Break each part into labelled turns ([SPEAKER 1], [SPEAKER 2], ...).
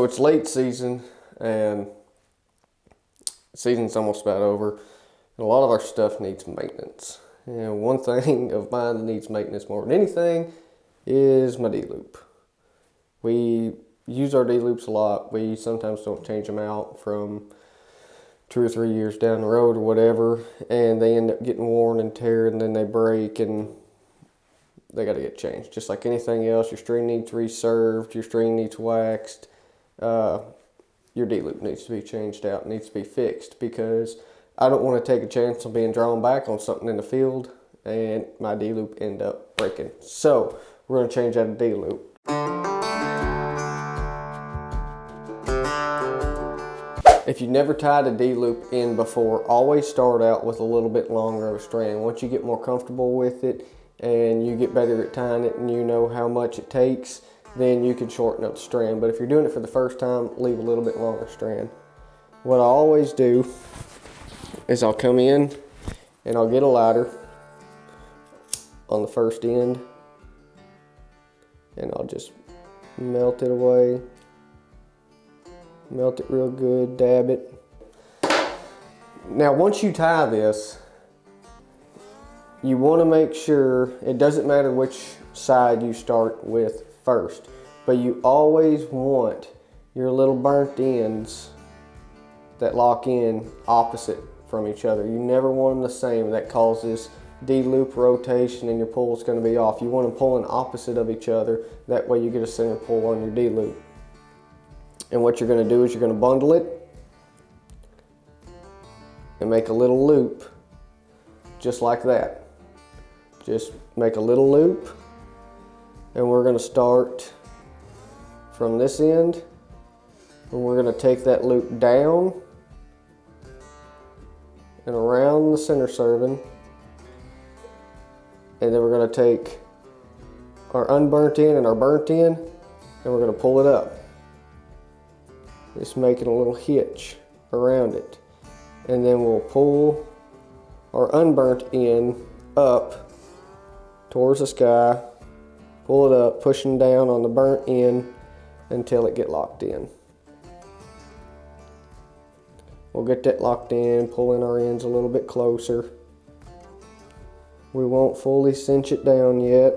[SPEAKER 1] it's late season and season's almost about over. And a lot of our stuff needs maintenance. And one thing of mine that needs maintenance more than anything is my D-loop. We use our D-loops a lot. We sometimes don't change them out from 2 or 3 years down the road or whatever, and they end up getting worn and tear, and then they break and they got to get changed. Just like anything else, your string needs reserved, your string needs waxed, your D-loop needs to be changed out, needs to be fixed, because I don't want to take a chance on being drawn back on something in the field and my D-loop end up breaking. So we're going to change out a D-loop. If you never tied a D-loop in before, always start out with a little bit longer of a strand. Once you get more comfortable with it and you get better at tying it and you know how much it takes, then you can shorten up the strand. But if you're doing it for the first time, leave a little bit longer strand. What I always do is I'll come in and I'll get a lighter on the first end and I'll just melt it away. Melt it real good, dab it. Now once you tie this, you want to make sure, it doesn't matter which side you start with first, but you always want your little burnt ends that lock in opposite from each other. You never want them the same. That causes D-loop rotation and your pull is going to be off. You want them pulling opposite of each other. That way you get a center pull on your D-loop. And what you're going to do is you're going to bundle it and make a little loop just like that. Just make a little loop, and we're going to start from this end, and we're going to take that loop down and around the center serving, and then we're going to take our unburnt end and our burnt end and we're going to pull it up. Just making a little hitch around it, and then we'll pull our unburnt end up towards the sky, pull it up, pushing down on the burnt end until it get locked in. We'll get that locked in, pulling our ends a little bit closer. We won't fully cinch it down yet.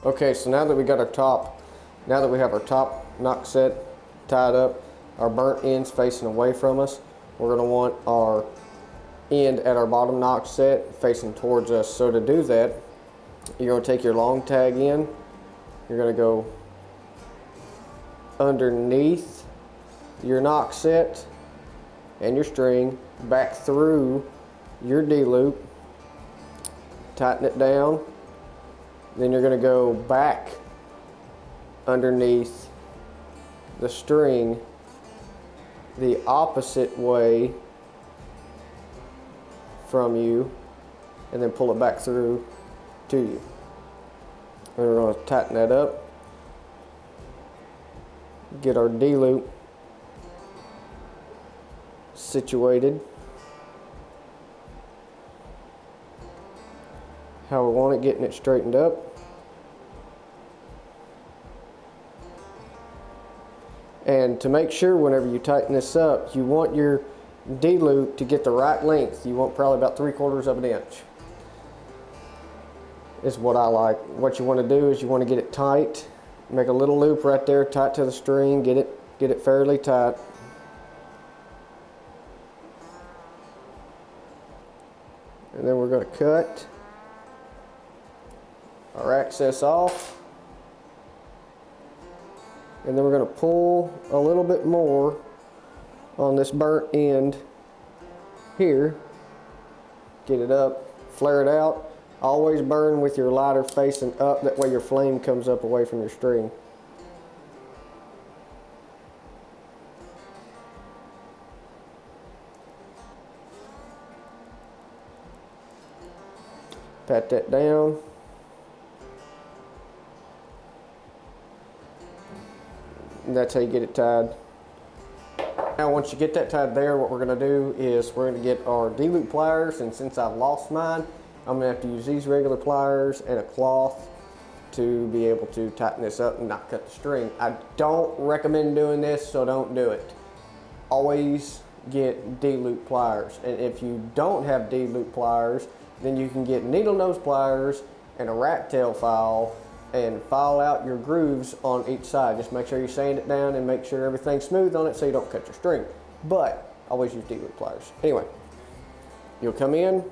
[SPEAKER 1] Okay, so now that we got our top, now that we have our top knock set tied up, our burnt ends facing away from us, we're going to want our end at our bottom knock set facing towards us. So to do that, you're going to take your long tag in, you're going to go underneath your knock set and your string, back through your D-loop, tighten it down, then you're going to go back underneath the string the opposite way from you, and then pull it back through to you. And we're going to tighten that up, get our D-loop situated how we want it, getting it straightened up. And to make sure whenever you tighten this up, you want your D-loop to get the right length. You want probably about 3/4 of an inch is what I like. What you want to do is you want to get it tight, make a little loop right there tight to the string, get it fairly tight. And then we're going to cut our access off. And then we're going to pull a little bit more on this burnt end here. Get it up, flare it out. Always burn with your lighter facing up, that way your flame comes up away from your string. Pat that down. And that's how you get it tied. Now once you get that tied there, what we're going to do is we're going to get our D-loop pliers, and since I've lost mine, I'm going to have to use these regular pliers and a cloth to be able to tighten this up and not cut the string. I don't recommend doing this, so don't do it. Always get D-loop pliers, and if you don't have D-loop pliers, then you can get needle nose pliers and a rat tail file and file out your grooves on each side. Just make sure you sand it down and make sure everything's smooth on it so you don't cut your string. But always use D-loop pliers. Anyway, you'll come in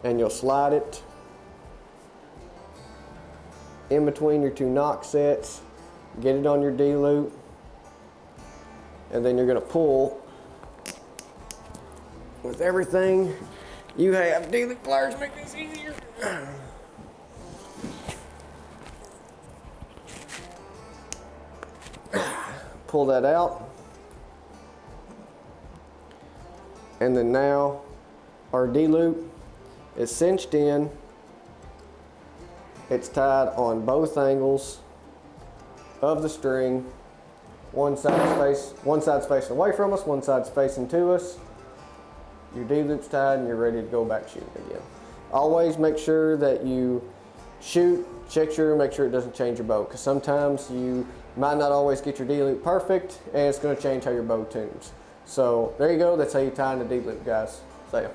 [SPEAKER 1] and you'll slide it in between your two knock sets, get it on your D-loop, and then you're gonna pull with everything you have. D-loop pliers make this easier. Pull that out. And then now our D-loop is cinched in. It's tied on both angles of the string. One side's facing away from us, one side's facing to us. Your D-loop's tied and you're ready to go back shooting again. Always make sure that you shoot, make sure it doesn't change your bow, because sometimes you might not always get your D-loop perfect and it's going to change how your bow tunes. So there you go, that's how you tie in the D-loop, guys. See ya.